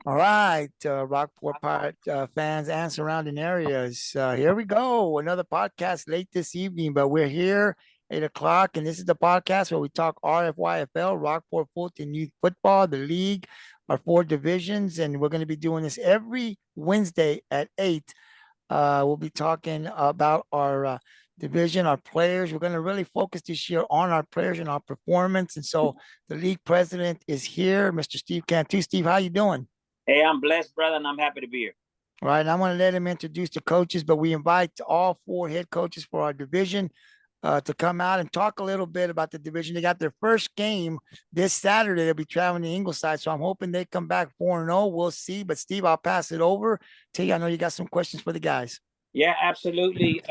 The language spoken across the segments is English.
All right, Rockport Pirate fans and surrounding areas. Here we go. Another podcast late this evening, but we're here 8 o'clock, and this is the podcast where we talk RFYFL, Rockport Fulton Youth Football, the league, our four divisions, and we're going to be doing this every Wednesday at 8. We'll be talking about our division, our players. We're going to really focus this year on our players and our performance. And so the league president is here, Mr. Steve Cantu. Steve, how you doing? Hey, I'm blessed, brother, and I'm happy to be here. All right, and I'm going to let him introduce the coaches, but we invite all four head coaches for our division to come out and talk a little bit about the division. They got their first game this Saturday. They'll be traveling to Ingleside, so I'm hoping they come back 4-0. We'll see. But Steve, I'll pass it over to you. I know you got some questions for the guys. Yeah, absolutely.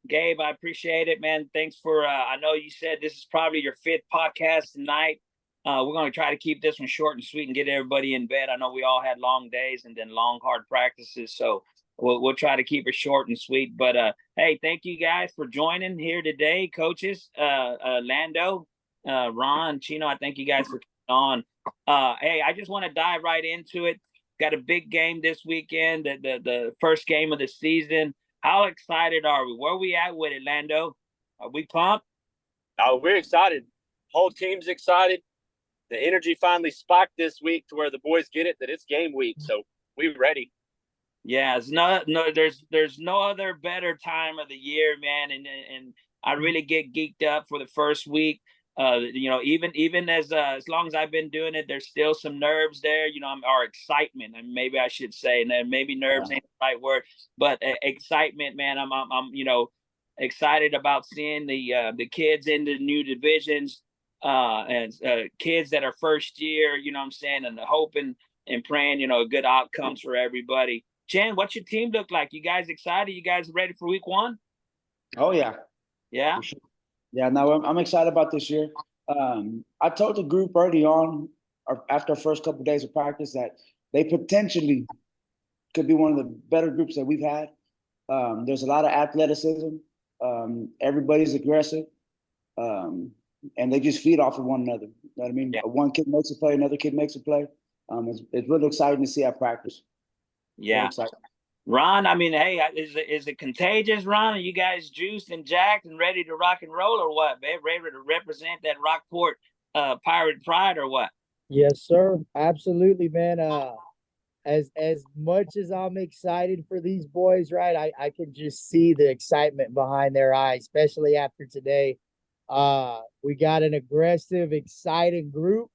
Gabe, I appreciate it, man. Thanks for, I know you said this is probably your fifth podcast tonight. We're going to try to keep this one short and sweet and get everybody in bed. I know we all had long days and then long, hard practices. So we'll try to keep it short and sweet. But, hey, thank you guys for joining here today, coaches. Lando, Ron, Chino, I thank you guys for coming on. Hey, I just want to dive right into it. Got a big game this weekend, the first game of the season. How excited are we? Where are we at with it, Lando? Are we pumped? Oh, we're excited. Whole team's excited. The energy finally spiked this week to where the boys get it that it's game week. So we're ready. Yeah, there's no other better time of the year, man. And I really get geeked up for the first week. Even as long as I've been doing it, there's still some nerves there, or excitement, and maybe I should say, and then maybe nerves ain't the right word, but excitement, man. I'm excited about seeing the kids in the new divisions, and kids that are first year, what I'm saying, and hoping and praying, good outcomes for everybody. Jen, what's your team look like? You guys excited? You guys ready for week one? Oh yeah. Yeah. Sure. Yeah, no, I'm excited about this year. I told the group early on, or after the first couple of days of practice, that they potentially could be one of the better groups that we've had. There's a lot of athleticism. Everybody's aggressive, and they just feed off of one another. You know what I mean? Yeah. One kid makes a play, another kid makes a play. It's really exciting to see our practice. Yeah. Ron, I mean, hey, is it contagious, Ron? Are you guys juiced and jacked and ready to rock and roll, or what, man? Ready to represent that Rockport Pirate pride, or what? Yes, sir. Absolutely, man. As much as I'm excited for these boys, right? I can just see the excitement behind their eyes, especially after today. We got an aggressive, exciting group,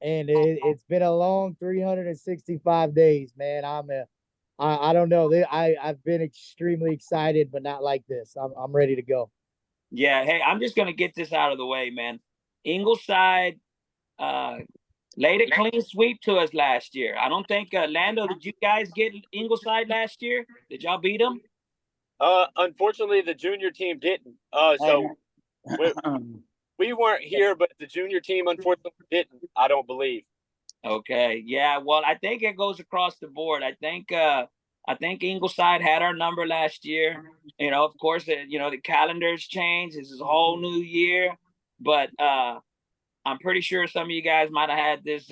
and it's been a long 365 days, man. I don't know. I've been extremely excited, but not like this. I'm ready to go. Yeah. Hey, I'm just gonna get this out of the way, man. Ingleside laid a clean sweep to us last year. I don't think Lando, did you guys get Ingleside last year? Did y'all beat them? Unfortunately, the junior team didn't. So we weren't here, but the junior team unfortunately didn't. I don't believe. Okay. Yeah. Well, I think it goes across the board. I think Ingleside had our number last year. Of course, the calendar's changed. This is a whole new year, but I'm pretty sure some of you guys might have had this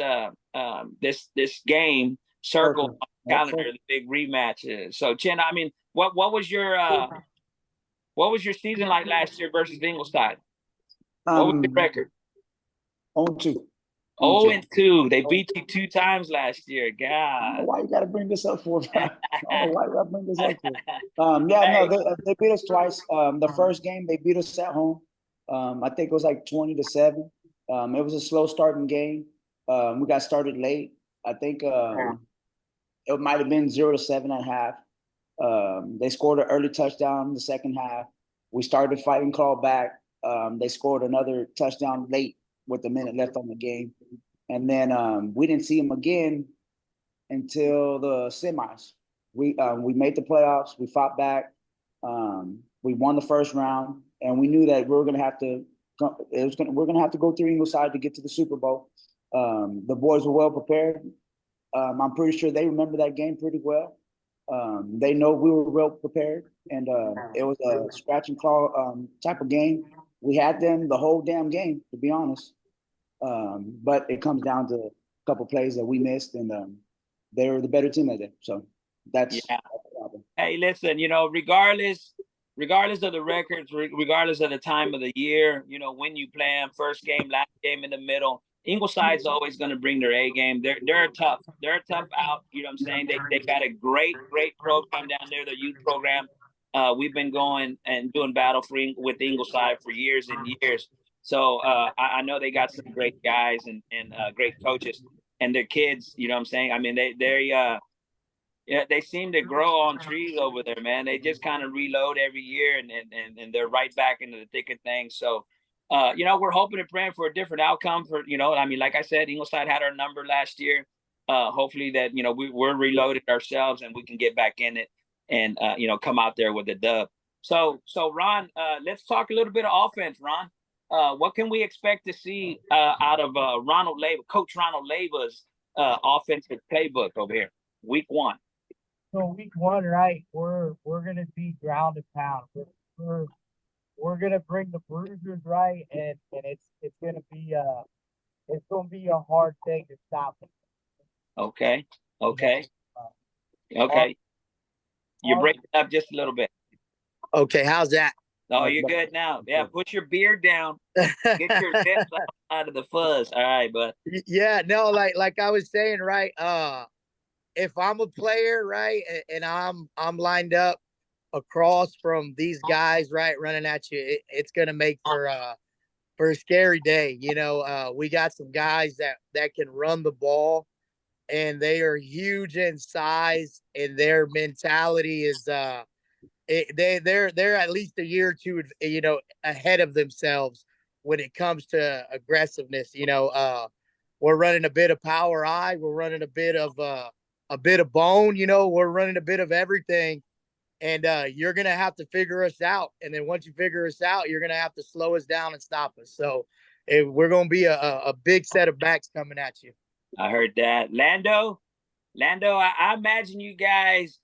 game circled on the calendar, the big rematch. So, Chen, I mean, what was your season like last year versus Ingleside? What was your record? 0-2. 0-2. They beat you 2 times last year. God. Why you got to bring this up for? Why you got to bring this up for? They beat us twice. The first game they beat us at home. I think it was like 20-7. It was a slow starting game. We got started late. I think it might have been 0-7 at half. They scored an early touchdown in the second half. We started fighting call back. They scored another touchdown late with a minute left on the game. And then we didn't see him again until the semis. We made the playoffs. We fought back. We won the first round, and we knew that we were going to have to. We're going to have to go through Ingleside to get to the Super Bowl. The boys were well prepared. I'm pretty sure they remember that game pretty well. They know we were well prepared, and it was a scratch and claw type of game. We had them the whole damn game, to be honest. But it comes down to a couple plays that we missed, and they're the better team that day. So that's Yeah. the problem. Hey, listen, regardless of the records, regardless of the time of the year, when you play them, first game, last game in the middle, Ingleside's always going to bring their A game. They're tough. They're a tough out. You know what I'm saying? They got a great program down there, the youth program. We've been going and doing battle with Ingleside for years and years. So I know they got some great guys and great coaches, and their kids. You know what I'm saying? I mean, they seem to grow on trees over there, man. They just kind of reload every year, and they're right back into the thick of things. So, we're hoping and praying for a different outcome. Like I said, Ingleside had our number last year. Hopefully that we're reloaded ourselves and we can get back in it and come out there with a dub. So Ron, let's talk a little bit of offense, Ron. What can we expect to see out of Coach Ronald Leyva's offensive playbook over here, week 1? So week 1, right? We're gonna be ground and pound. We're gonna bring the bruisers, right? And it's gonna be a hard thing to stop. Okay. You're breaking up just a little bit. Okay, how's that? Oh, you're good now. Yeah, put your beard down. Get your lips out of the fuzz. All right, bud. Yeah, no, like I was saying, right? If I'm a player, right, and I'm lined up across from these guys, right, running at you, it's gonna make for a scary day. We got some guys that can run the ball, and they are huge in size, and their mentality is they're at least a year or two, ahead of themselves when it comes to aggressiveness. We're running a bit of power eye, we're running a bit of bone, we're running a bit of everything, and you're gonna have to figure us out. And then once you figure us out, you're gonna have to slow us down and stop us. So we're gonna be a big set of backs coming at you. I heard that. Lando, I imagine you guys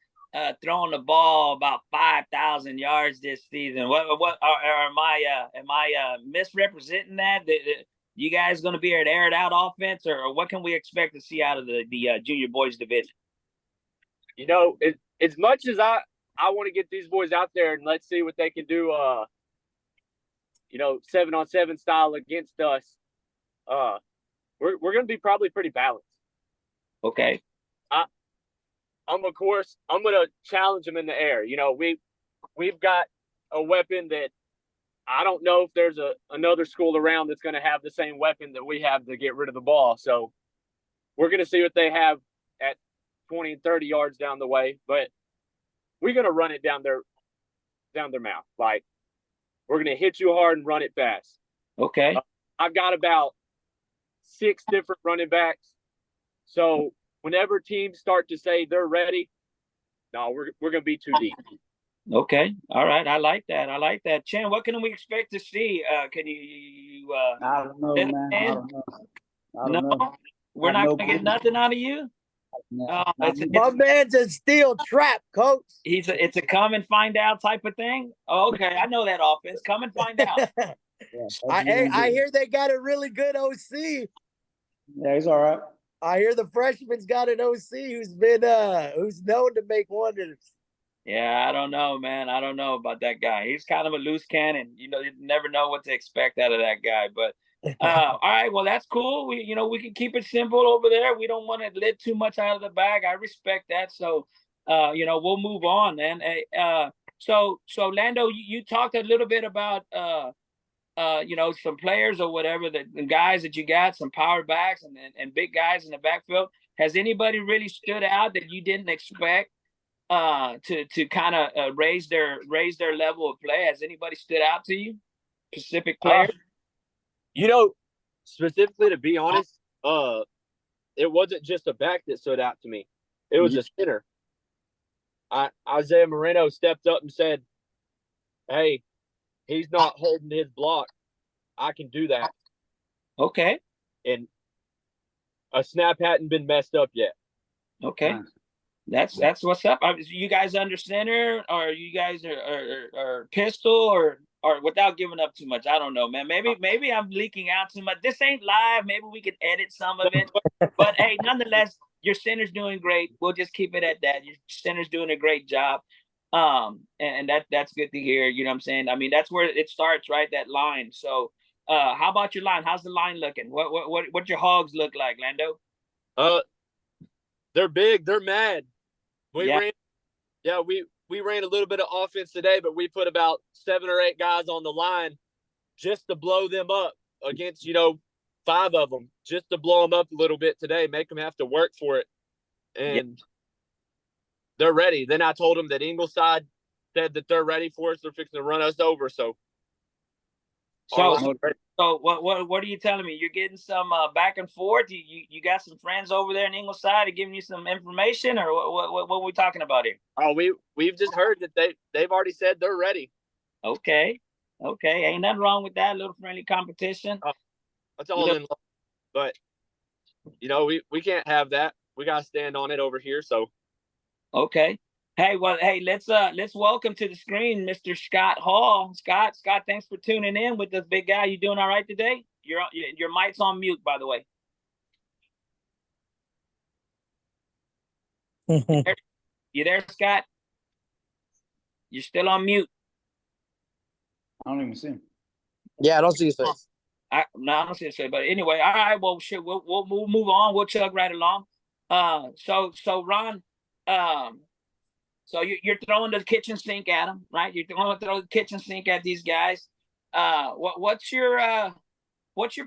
throwing the ball about 5,000 yards this season. What am I misrepresenting that? You guys going to be an aired out offense, or what can we expect to see out of the junior boys division? As much as I want to get these boys out there and let's see what they can do, 7-on-7 style against us, we're going to be probably pretty balanced. Okay. I'm going to challenge them in the air. We've got a weapon that I don't know if there's another school around that's going to have the same weapon that we have to get rid of the ball. So we're going to see what they have at 20 and 30 yards down the way, but we're going to run it down their mouth. Like, we're going to hit you hard and run it fast. Okay. I've got about 6 different running backs. So whenever teams start to say they're ready, no, we're going to be too deep. Okay. All right. I like that. Chen, what can we expect to see? Can you I don't know, man. I don't know. We're not going to get nothing out of you? No, My man's a steel trap, coach. It's a come and find out type of thing. Oh, okay. I know that offense. Come and find out. I hear they got a really good OC. Yeah, he's all right. I hear the freshman's got an OC who's known to make wonders. Yeah, I don't know, man. I don't know about that guy. He's kind of a loose cannon. You never know what to expect out of that guy. But all right, well, that's cool. We can keep it simple over there. We don't want to let too much out of the bag. I respect that. So, we'll move on, man. So Lando, you talked a little bit about some players or whatever, the guys that you got, some power backs and big guys in the backfield. Has anybody really stood out that you didn't expect to kind of raise their level of play? Has anybody stood out to you? Specific players? Specifically, to be honest, it wasn't just a back that stood out to me. It was a center. Isaiah Moreno stepped up and said, "Hey, he's not holding his block. I can do that." Okay. And a snap hadn't been messed up yet. Okay. That's what's up. You guys under center, or you guys are pistol, or without giving up too much? I don't know, man. Maybe I'm leaking out too much. This ain't live. Maybe we could edit some of it. But hey, nonetheless, your center's doing great. We'll just keep it at that. Your center's doing a great job. And that's good to hear. You know what I'm saying? I mean, that's where it starts, right? That line. So, how about your line? How's the line looking? What your hogs look like, Lando? They're big. They're mad. We Yeah. ran a little bit of offense today, but we put about 7 or 8 guys on the line just to blow them up against, 5 of them, just to blow them up a little bit today, make them have to work for it. And they're ready. Then I told them that Ingleside said that they're ready for us. They're fixing to run us over. So what are you telling me? You're getting some back and forth. You got some friends over there in Ingleside to giving you some information, or what are we talking about here? Oh, we've just heard that they've already said they're ready. Okay, ain't nothing wrong with that. A little friendly competition. That's all in love. But we can't have that. We gotta stand on it over here. So okay. Hey, let's welcome to the screen Mr. Scott Hall. Scott, thanks for tuning in with us, big guy. You doing all right today? Your mic's on mute, by the way. You there, Scott? You're still on mute. I don't even see him. Yeah, I don't see his face. I don't see his face. But anyway, all right. Well, shit, we'll move on. We'll chug right along. So Ron, so you're throwing the kitchen sink at them, right? You're going to throw the kitchen sink at these guys. What's your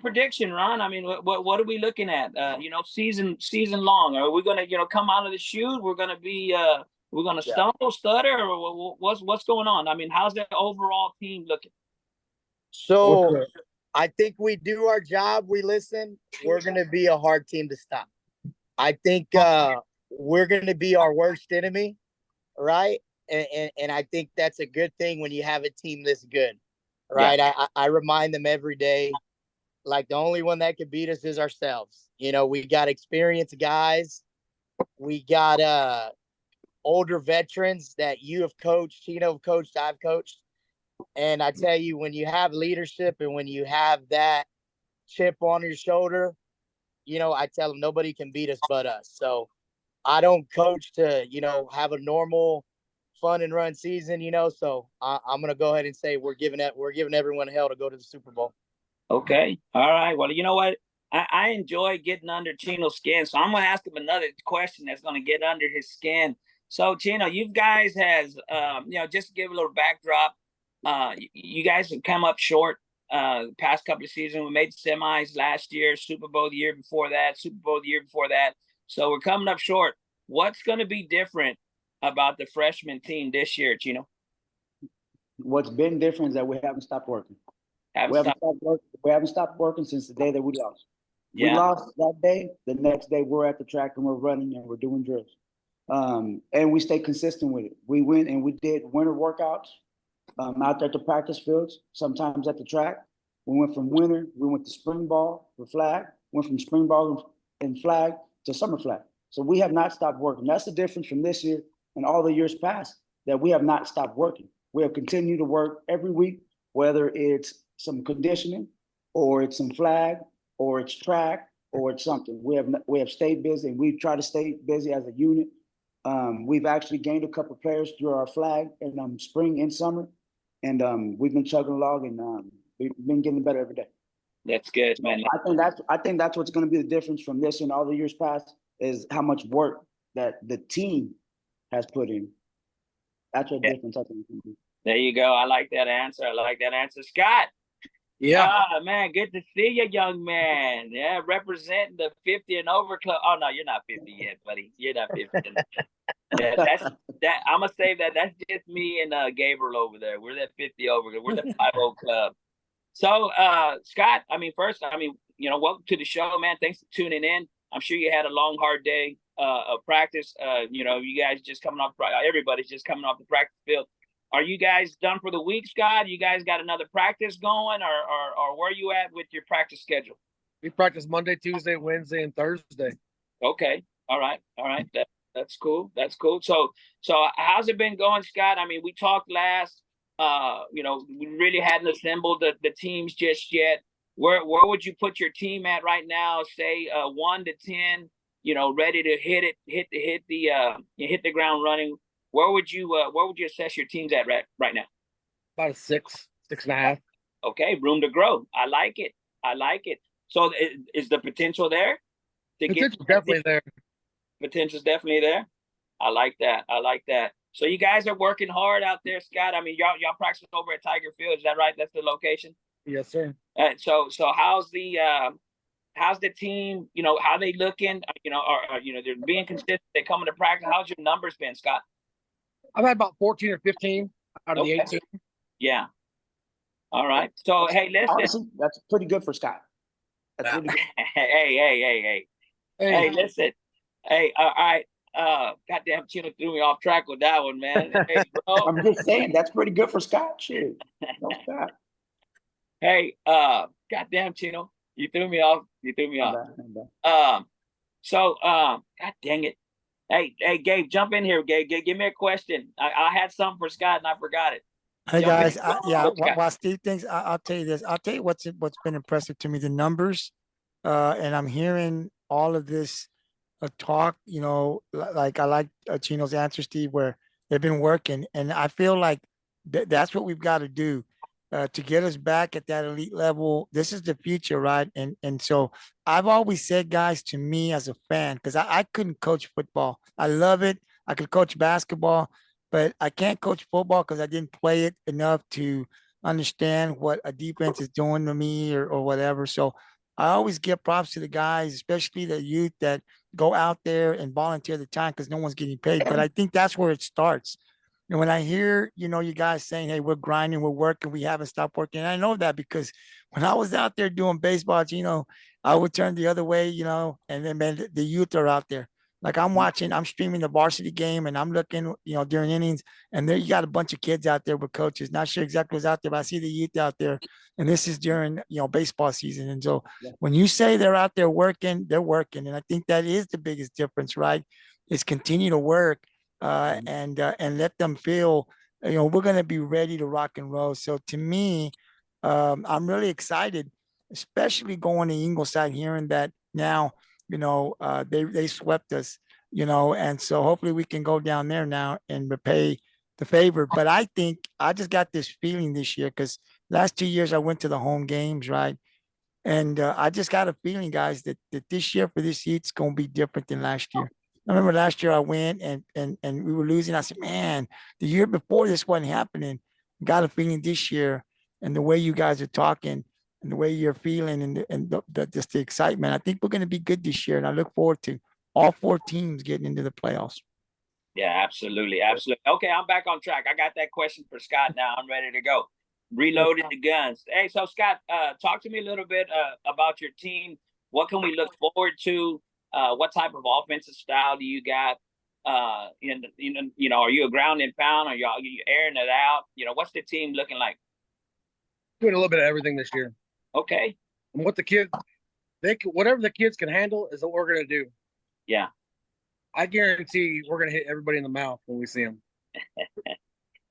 prediction, Ron? I mean, what are we looking at? Season long. Are we going to come out of the chute? We're going to be we're going to stumble, stutter, or what's going on? I mean, how's the overall team looking? So I think we do our job. We listen. We're going to be a hard team to stop. I think we're going to be our worst enemy. Right. And I think that's a good thing when you have a team this good. Right. Yeah. I remind them every day, like the only one that can beat us is ourselves. We got experienced guys. We got older veterans that you have coached, Chino have coached, I've coached. And I tell you, when you have leadership and when you have that chip on your shoulder, I tell them nobody can beat us but us. So I don't coach to, have a normal fun and run season, so I'm going to go ahead and say we're giving everyone hell to go to the Super Bowl. Okay. All right. Well, you know what? I enjoy getting under Chino's skin. So I'm going to ask him another question that's going to get under his skin. So Chino, you guys has, just to give a little backdrop, you guys have come up short past couple of seasons. We made the semis last year, Super Bowl the year before that, Super Bowl the year before that. So we're coming up short. What's going to be different about the freshman team this year, Chino? What's been different is that we haven't stopped working. We haven't stopped working since the day that we lost. Yeah. We lost that day. The next day we're at the track and we're running and we're doing drills. And we stay consistent with it. We went and we did winter workouts out there at the practice fields, sometimes at the track. We went from winter, we went to spring ball for flag, went from spring ball and flag to summer flag. So we have not stopped working. That's the difference from this year and all the years past, that we have not stopped working. We have continued to work every week, whether it's some conditioning or it's some flag or it's track or it's something. We have stayed busy and we've tried to stay busy as a unit. We've actually gained a couple of players through our flag in spring and summer. And we've been chugging along and we've been getting better every day. That's good, man. I think that's what's going to be the difference from this and all the years past, is how much work that the team has put in. That's what difference I think we can do. There you go. I like that answer. Scott. Yeah. Man, good to see you, young man. Yeah, representing the 50 and over club. Oh no, you're not 50 yet, buddy. You're not 50. Yeah, that. I'm gonna say that. That's just me and Gabriel over there. We're that 50 over. We're the 50 club. So, Scott. Welcome to the show, man. Thanks for tuning in. I'm sure you had a long, hard day of practice. You guys just coming off. Everybody's just coming off the practice field. Are you guys done for the week, Scott? You guys got another practice going, or where are you at with your practice schedule? We practice Monday, Tuesday, Wednesday, and Thursday. Okay. All right. That's cool. So how's it been going, Scott? I mean, we talked last. We really hadn't assembled the teams just yet. Where would you put your team at right now? Say 1 to 10. ready to hit the ground running. Where would you assess your teams at right now? About a 6.5. Okay, room to grow. I like it. So is the potential there? Potential's definitely there. Potential's definitely there. I like that. So you guys are working hard out there, Scott. I mean, y'all practice over at Tiger Field. Is that right? That's the location. Yes, sir. So how's the team? How they looking? They're being consistent. They coming to practice. How's your numbers been, Scott? I've had about 14 or 15 out of the 18. Yeah. All right. So hey, listen. Honestly, that's pretty good for Scott. That's really good. Hey, listen. Hey, all right. Goddamn, Chino threw me off track with that one, man. Hey, bro. I'm just saying that's pretty good for Scott. Shit. No Scott. Hey, goddamn, Chino, you threw me off. No bad. God dang it. Hey, Gabe, jump in here, Gabe. Give me a question. I had something for Scott and I forgot it. Hey guys, Go, Scott. while Steve thinks, I'll tell you this. I'll tell you what's been impressive to me, the numbers, and I'm hearing all of this talk. Like I like Chino's answer, Steve, where they've been working, and I feel like that's what we've got to do to get us back at that elite level. This is the future, right? And so I've always said, guys, to me as a fan, because I couldn't coach football. I love it. I could coach basketball, but I can't coach football because I didn't play it enough to understand what a defense is doing to me or whatever. So I always give props to the guys, especially the youth that go out there and volunteer the time because no one's getting paid. But I think that's where it starts. And when I hear, you guys saying, hey, we're grinding, we're working, we haven't stopped working. And I know that because when I was out there doing baseball, I would turn the other way, and then man, the youth are out there. Like I'm streaming the varsity game and I'm looking, during innings, and there you got a bunch of kids out there with coaches. Not sure exactly what's out there, but I see the youth out there. And this is during, baseball season. And so when you say they're out there working, they're working. And I think that is the biggest difference, right? Is continue to work and let them feel, we're going to be ready to rock and roll. So to me, I'm really excited, especially going to Ingleside, hearing that now, they swept us, and so hopefully we can go down there now and repay the favor. But I think I just got this feeling this year because last 2 years I went to the home games, right? And I just got a feeling, guys, that this year for this heat it's going to be different than last year. I remember last year I went and we were losing. I said, man, the year before this wasn't happening. Got a feeling this year, and the way you guys are talking and the way you're feeling and just the excitement, I think we're going to be good this year. And I look forward to all 4 teams getting into the playoffs. Yeah, absolutely. Okay, I'm back on track. I got that question for Scott now. I'm ready to go. Reloaded the guns. Hey, so Scott, talk to me a little bit about your team. What can we look forward to? What type of offensive style do you got? Are you a ground and pound? Are you airing it out? What's the team looking like? Doing a little bit of everything this year. Okay. And what whatever the kids can handle is what we're going to do. Yeah. I guarantee we're going to hit everybody in the mouth when we see them.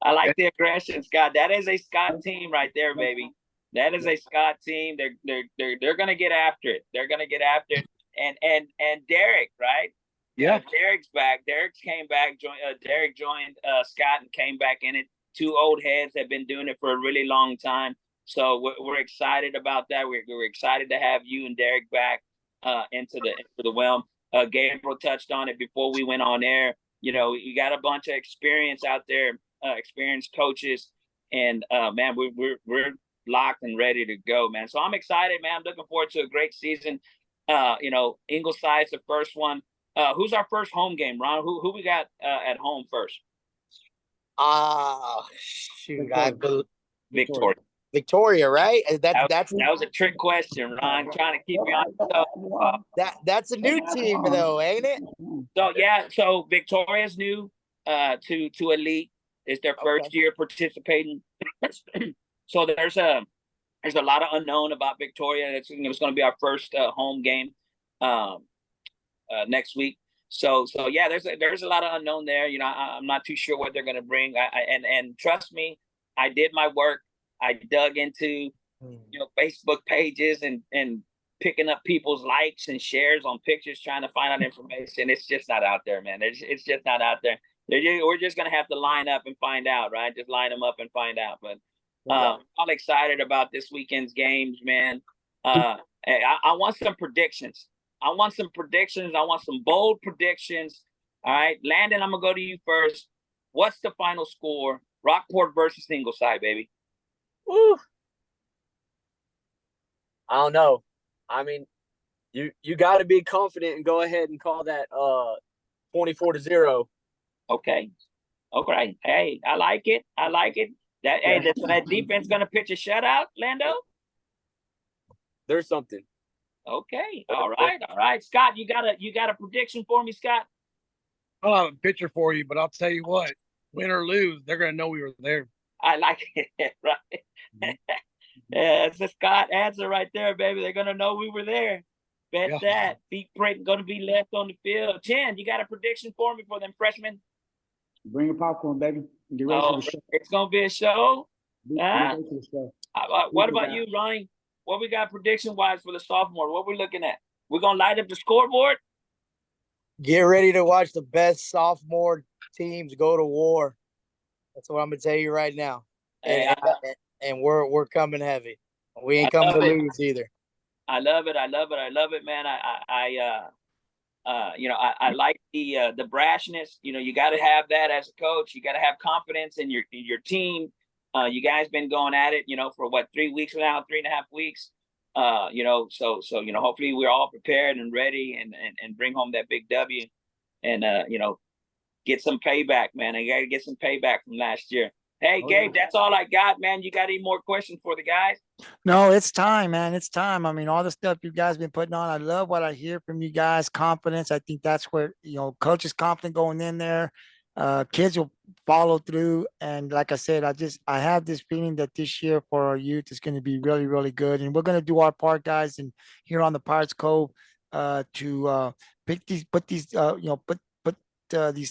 I like the aggression, Scott. That is a Scott team right there, baby. That is a Scott team. They're going to get after it. They're going to get after it. And Derek, right? Yeah. Derek's back. Derek came back. Derek joined Scott and came back in it. 2 old heads have been doing it for a really long time. So we're excited about that. We're excited to have you and Derek back into the realm. Gabriel touched on it before we went on air. You got a bunch of experience out there, experienced coaches, and man, we're locked and ready to go, man. So I'm excited, man. I'm looking forward to a great season. Ingleside's the first one. Who's our first home game, Ron? Who we got at home first? Shoot, Victoria, right? That was a trick question, Ron. Trying to keep me on. That's a new team though, ain't it? So yeah, so Victoria's new to elite. It's their first year participating. So there's a lot of unknown about Victoria. It's going to be our first home game next week. So yeah, there's a lot of unknown there. I'm not too sure what they're going to bring. And trust me, I did my work. I dug into Facebook pages and picking up people's likes and shares on pictures, trying to find out information. It's just not out there, man. It's just not out there. We're just gonna have to line up and find out, right? Just line them up and find out. But I'm excited about this weekend's games, man. I want some predictions. I want some bold predictions. All right, Landon, I'm gonna go to you first. What's the final score? Rockport versus Ingleside, baby. Woo. I don't know. I mean, you got to be confident and go ahead and call that 24-0. Okay. Hey, I like it. That defense gonna pitch a shutout, Lando? There's something. Okay. All right. Scott, you got a prediction for me, Scott? I don't have a picture for you, but I'll tell you what, win or lose, they're going to know we were there. I like it, right? Yeah, it's a Scott answer right there, baby. They're going to know we were there. Bet that. Feet print going to be left on the field. Chin, you got a prediction for me for them freshmen? Bring your popcorn, baby. Get ready for the show. It's going to be a show? Get ready for the show. What about you, Ryan? What we got prediction-wise for the sophomore? What we looking at? We're going to light up the scoreboard? Get ready to watch the best sophomore teams go to war. That's what I'm going to tell you right now. And we're coming heavy. We ain't coming to lose either. I love it, man. I like the brashness. You got to have that as a coach. You got to have confidence in your team. You guys been going at it, for what, 3 weeks now, 3.5 weeks. So hopefully we're all prepared and ready and bring home that big W and get some payback, man. I got to get some payback from last year. Hey, Gabe, that's all I got, man. You got any more questions for the guys? No, it's time, man. It's time. I mean, all the stuff you guys been putting on, I love what I hear from you guys. Confidence. I think that's where, coach is confident going in there. Kids will follow through. And like I said, I have this feeling that this year for our youth is going to be really, really good. And we're going to do our part, guys, and here on the Pirates Cove to put these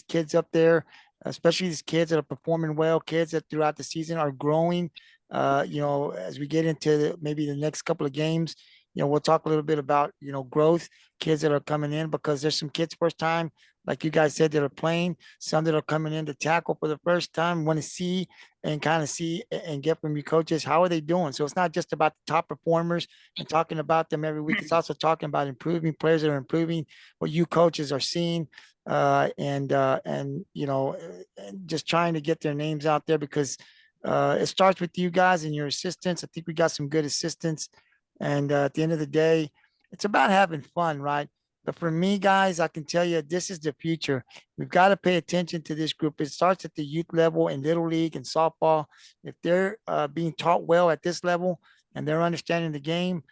kids up there, especially these kids that are performing well, kids that throughout the season are growing. As we get into maybe the next couple of games, we'll talk a little bit about, growth, kids that are coming in, because there's some kids first time, like you guys said, that are playing, some that are coming in to tackle for the first time, want to see and get from you coaches, how are they doing? So it's not just about the top performers and talking about them every week. It's also talking about improving players that are improving, what you coaches are seeing, and just trying to get their names out there, because it starts with you guys and your assistants. I think we got some good assistants. And at the end of the day, it's about having fun, right? But for me, guys, I can tell you this is the future. We've got to pay attention to this group. It starts at the youth level in Little League and softball. If they're being taught well at this level and they're understanding the game,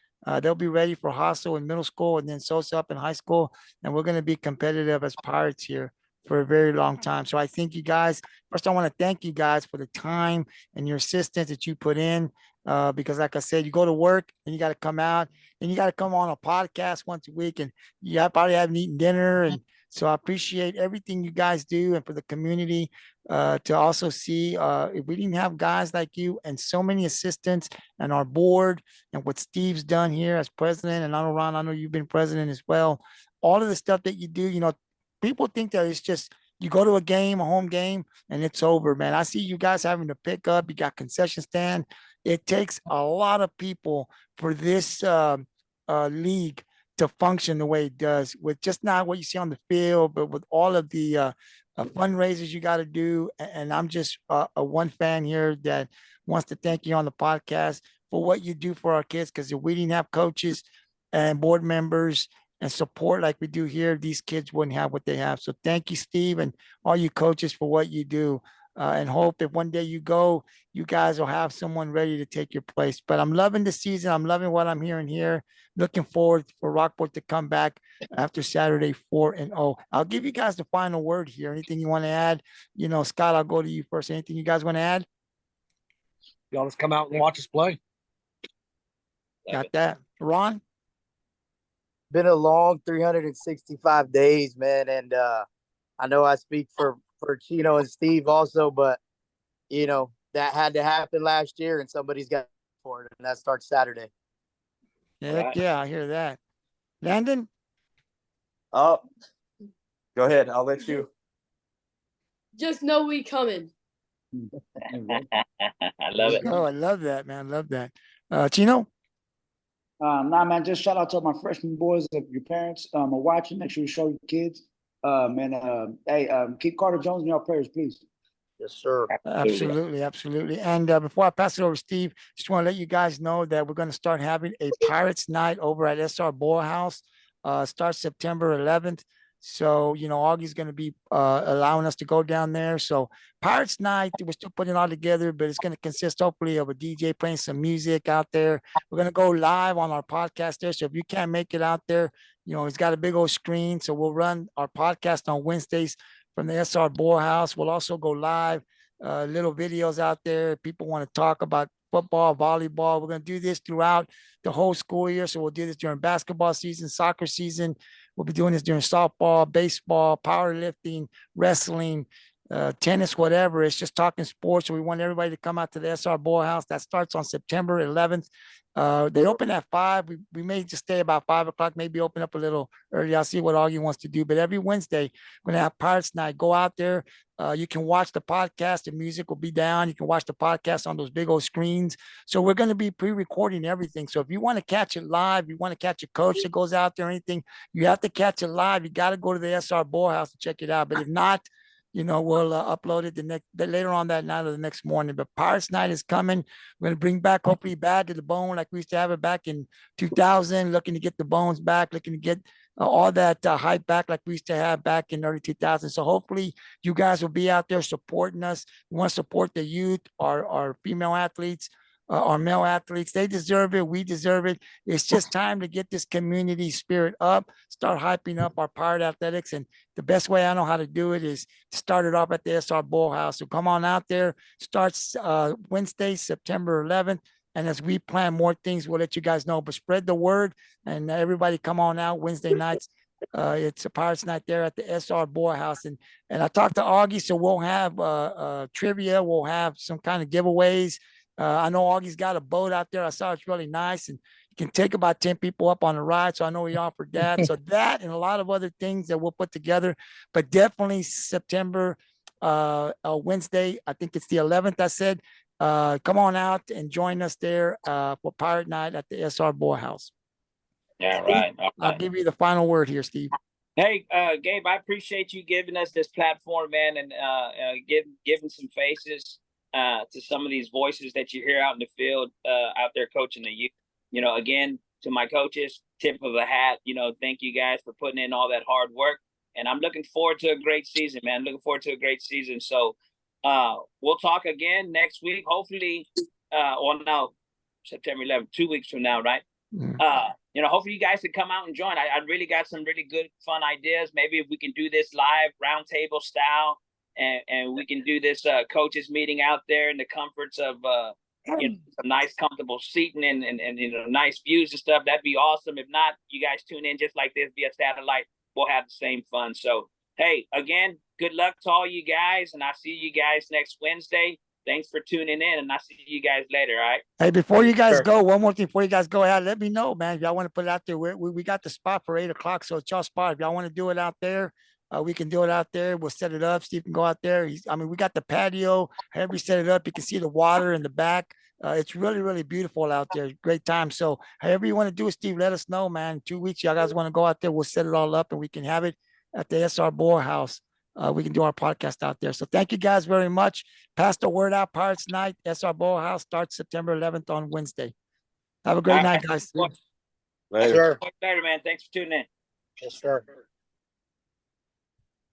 they'll be ready for high school and middle school, and then SOSA up in high school. And we're going to be competitive as Pirates here for a very long time. So I thank you guys. First, I want to thank you guys for the time and your assistance that you put in. Because like I said, you go to work and you got to come out and you got to come on a podcast once a week, and you probably haven't eaten dinner. And so I appreciate everything you guys do, and for the community to also see if we didn't have guys like you and so many assistants and our board and what Steve's done here as president. And I know, Ron, I know you've been president as well. All of the stuff that you do, people think that it's just you go to a home game, and it's over, man. I see you guys having to pick up. You got concession stand. It takes a lot of people for this league to function the way it does, with just not what you see on the field, but with all of the fundraisers you got to do. And I'm just a one fan here that wants to thank you on the podcast for what you do for our kids, because if we didn't have coaches and board members and support like we do here, these kids wouldn't have what they have. So thank you, Steve, and all you coaches for what you do. And hope if one day you go, you guys will have someone ready to take your place. But I'm loving the season. I'm loving what I'm hearing here. Looking forward for Rockport to come back after Saturday 4-0. I'll give you guys the final word here. Anything you want to add? Scott, I'll go to you first. Anything you guys want to add? Y'all just come out and watch us play. Got that. Ron? Been a long 365 days, man. And I know I speak for Chino and Steve also, but that had to happen last year, and somebody's got for it, and that starts Saturday. Heck Right. yeah, I hear that. Landon? Oh, go ahead. I'll let you. Just know we coming. I love it. Oh, I love that, man. Love that. Chino? Nah, man, just shout out to my freshman boys. If your parents are watching, make sure you show your kids. Hey, keep Carter Jones in your prayers, please. Yes, sir. Absolutely, absolutely. And before I pass it over to Steve, just want to let you guys know that we're going to start having a Pirates Night over at SR Bowl House. Starts September 11th. So, Augie's going to be allowing us to go down there. So, Pirates Night, we're still putting it all together, but it's going to consist hopefully of a DJ playing some music out there. We're going to go live on our podcast there. So, if you can't make it out there, it's got a big old screen. So, we'll run our podcast on Wednesdays from the SR Bowl House. We'll also go live, little videos out there. People want to talk about football, volleyball. We're going to do this throughout the whole school year. So we'll do this during basketball season, soccer season. We'll be doing this during softball, baseball, powerlifting, wrestling, tennis, whatever. It's just talking sports. So we want everybody to come out to the SR Bowl House. That starts on September 11th. They open at 5. We may just stay about 5 o'clock, maybe open up a little early. I'll see what Augie wants to do. But every Wednesday, we're going to have Pirates Night. Go out there. You can watch the podcast. The music will be down. You can watch the podcast on those big old screens. So we're going to be pre-recording everything. So if you want to catch it live, you want to catch a coach that goes out there or anything, you have to catch it live. You got to go to the SR Bowl House to check it out. But if not, we'll upload it later on that night or the next morning. But Pirates Night is coming. We're going to bring back hopefully Bad to the Bone like we used to have it back in 2000, looking to get the bones back, looking to get all that hype back like we used to have back in early 2000. So hopefully you guys will be out there supporting us. We want to support the youth, our female athletes, our male athletes. They deserve it. We deserve it. It's just time to get this community spirit up, start hyping up our Pirate athletics. And the best way I know how to do it is to start it off at the SR Bowl House. So come on out there. Starts Wednesday, September 11th. And as we plan more things, we'll let you guys know. But spread the word and everybody come on out Wednesday nights. It's a Pirates Night there at the SR Bowl House. And I talked to Augie, so we'll have trivia. We'll have some kind of giveaways. I know Augie's got a boat out there. I saw it's really nice. And you can take about 10 people up on the ride. So I know he offered that. So that and a lot of other things that we'll put together. But definitely September, Wednesday, I think it's the 11th, I said. Come on out and join us there for Pirate Night at the SR Bowl House. Yeah, right. I'll give you the final word here, Steve. Hey, Gabe, I appreciate you giving us this platform, man, and giving some faces to some of these voices that you hear out in the field, out there coaching the youth. Again, to my coaches, tip of the hat. Thank you guys for putting in all that hard work. And I'm looking forward to a great season, man. Looking forward to a great season. So we'll talk again next week, hopefully, September 11th, 2 weeks from now, right? Mm. Hopefully you guys can come out and join. I really got some really good, fun ideas. Maybe if we can do this live, roundtable style, and we can do this coaches meeting out there in the comforts of some nice, comfortable seating and nice views and stuff. That'd be awesome. If not, you guys tune in just like this via satellite. We'll have the same fun. So, hey, again, good luck to all you guys, and I'll see you guys next Wednesday. Thanks for tuning in, and I'll see you guys later, all right? Hey, before you guys go, one more thing before you guys go out, let me know, man. If y'all want to put it out there, we got the spot for 8 o'clock, so it's y'all spot. If y'all want to do it out there, we can do it out there. We'll set it up. Steve can go out there. We got the patio. However you set it up, you can see the water in the back. It's really, really beautiful out there. Great time. So however you want to do it, Steve, let us know, man. In 2 weeks, y'all guys want to go out there, we'll set it all up and we can have it at the SR Bowl House. We can do our podcast out there. So thank you guys very much. Pass the word out. Pirates Night, SR Bowl House starts September 11th on Wednesday. Have a great night, guys. Later. Later, man. Thanks for tuning in. Yes, sir.